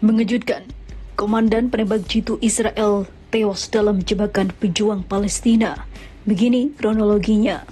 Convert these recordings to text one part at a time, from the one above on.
Mengejutkan, Komandan penembak jitu Israel tewas dalam jebakan pejuang Palestina. Begini kronologinya.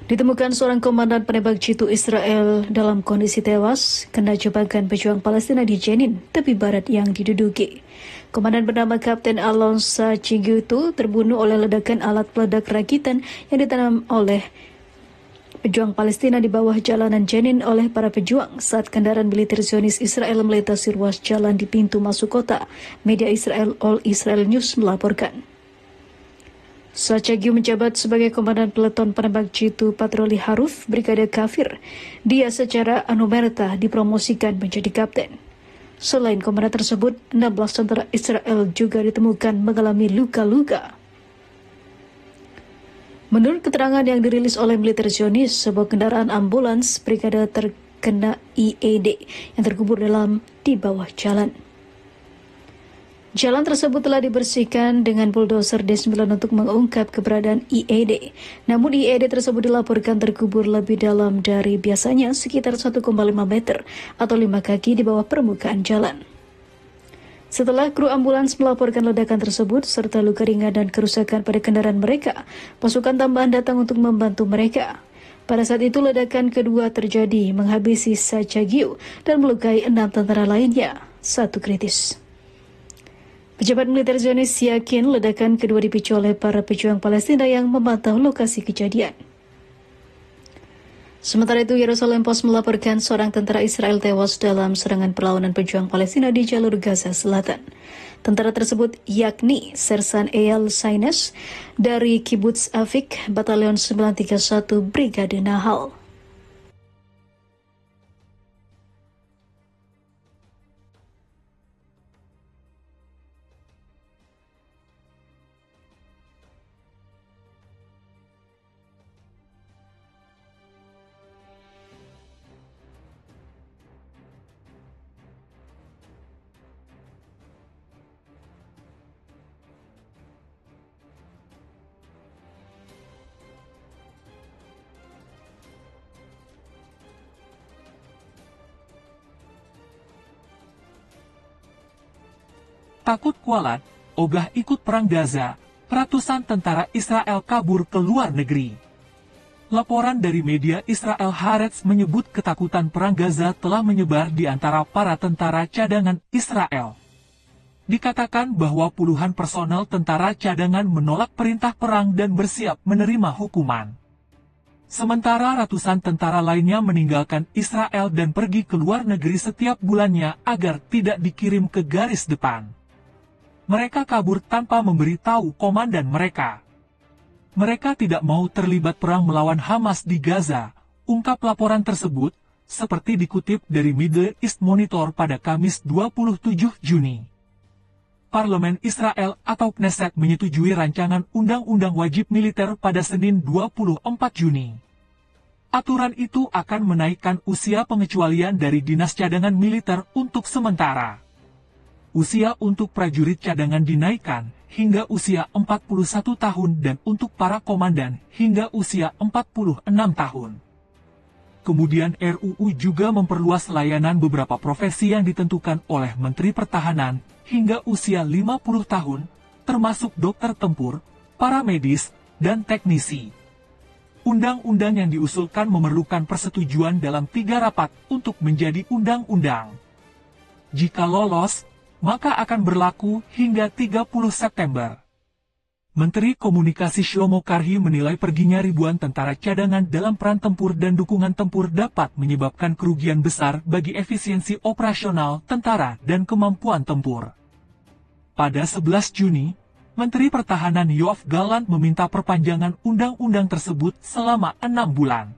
Ditemukan seorang komandan penembak jitu Israel dalam kondisi tewas kena jebakan pejuang Palestina di Jenin, tepi barat yang diduduki. Komandan bernama Kapten Alonso Chigutu terbunuh oleh ledakan alat peledak rakitan yang ditanam oleh pejuang Palestina di bawah jalanan Jenin oleh para pejuang saat kendaraan militer Zionis Israel melintasi ruas jalan di pintu masuk kota. Media Israel All Israel News melaporkan. Sachagiu menjabat sebagai komandan peleton penembak jitu patroli Haruf Brigade Kafir. Dia secara anumerta dipromosikan menjadi kapten. Selain komandan tersebut, 16 tentara Israel juga ditemukan mengalami luka-luka. Menurut keterangan yang dirilis oleh militer Zionis, sebuah kendaraan ambulans brigade terkena IED yang terkubur di bawah jalan. Jalan tersebut telah dibersihkan dengan bulldozer D9 untuk mengungkap keberadaan IED. Namun IED tersebut dilaporkan terkubur lebih dalam dari biasanya, sekitar 1,5 meter atau 5 kaki di bawah permukaan jalan. Setelah kru ambulans melaporkan ledakan tersebut serta luka ringan dan kerusakan pada kendaraan mereka, pasukan tambahan datang untuk membantu mereka. Pada saat itu ledakan kedua terjadi, menghabisi Sachagiu dan melukai 6 tentara lainnya, 1 kritis. Pejabat militer Zionis yakin ledakan kedua dipicu oleh para pejuang Palestina yang memantau lokasi kejadian. Sementara itu, Yerusalem Post melaporkan seorang tentara Israel tewas dalam serangan perlawanan pejuang Palestina di jalur Gaza Selatan. Tentara tersebut yakni Sersan Eyal Saines dari Kibbutz Afik, Batalion 931 Brigade Nahal. Takut kualat, ogah ikut perang Gaza, ratusan tentara Israel kabur ke luar negeri. Laporan dari media Israel Haaretz menyebut ketakutan perang Gaza telah menyebar di antara para tentara cadangan Israel. Dikatakan bahwa puluhan personel tentara cadangan menolak perintah perang dan bersiap menerima hukuman. Sementara ratusan tentara lainnya meninggalkan Israel dan pergi ke luar negeri setiap bulannya agar tidak dikirim ke garis depan. Mereka kabur tanpa memberitahu komandan mereka. Mereka tidak mau terlibat perang melawan Hamas di Gaza, ungkap laporan tersebut, seperti dikutip dari Middle East Monitor pada Kamis 27 Juni. Parlemen Israel atau Knesset menyetujui rancangan undang-undang wajib militer pada Senin 24 Juni. Aturan itu akan menaikkan usia pengecualian dari dinas cadangan militer untuk sementara. Usia untuk prajurit cadangan dinaikkan hingga usia 41 tahun dan untuk para komandan hingga usia 46 tahun. Kemudian RUU juga memperluas layanan beberapa profesi yang ditentukan oleh Menteri Pertahanan hingga usia 50 tahun, termasuk dokter tempur, para medis, dan teknisi. Undang-undang yang diusulkan memerlukan persetujuan dalam 3 rapat untuk menjadi undang-undang. Jika lolos, maka akan berlaku hingga 30 September. Menteri Komunikasi Shlomo Karhi menilai perginya ribuan tentara cadangan dalam peran tempur dan dukungan tempur dapat menyebabkan kerugian besar bagi efisiensi operasional tentara dan kemampuan tempur. Pada 11 Juni, Menteri Pertahanan Yoav Gallant meminta perpanjangan undang-undang tersebut selama 6 bulan.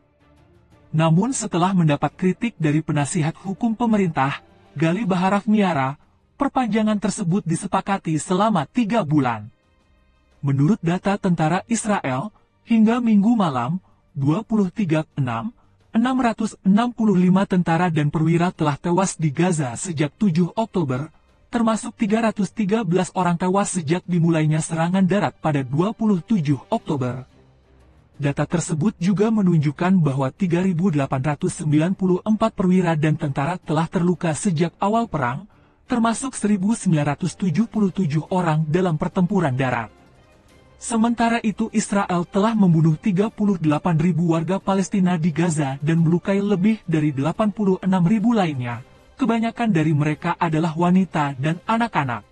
Namun setelah mendapat kritik dari penasihat hukum pemerintah, Gali Baharaf Miara, perpanjangan tersebut disepakati selama 3 bulan. Menurut data tentara Israel, hingga Minggu malam, 23/6, 665 tentara dan perwira telah tewas di Gaza sejak 7 Oktober, termasuk 313 orang tewas sejak dimulainya serangan darat pada 27 Oktober. Data tersebut juga menunjukkan bahwa 3.894 perwira dan tentara telah terluka sejak awal perang, termasuk 1.977 orang dalam pertempuran darat. Sementara itu Israel telah membunuh 38.000 warga Palestina di Gaza dan melukai lebih dari 86.000 lainnya. Kebanyakan dari mereka adalah wanita dan anak-anak.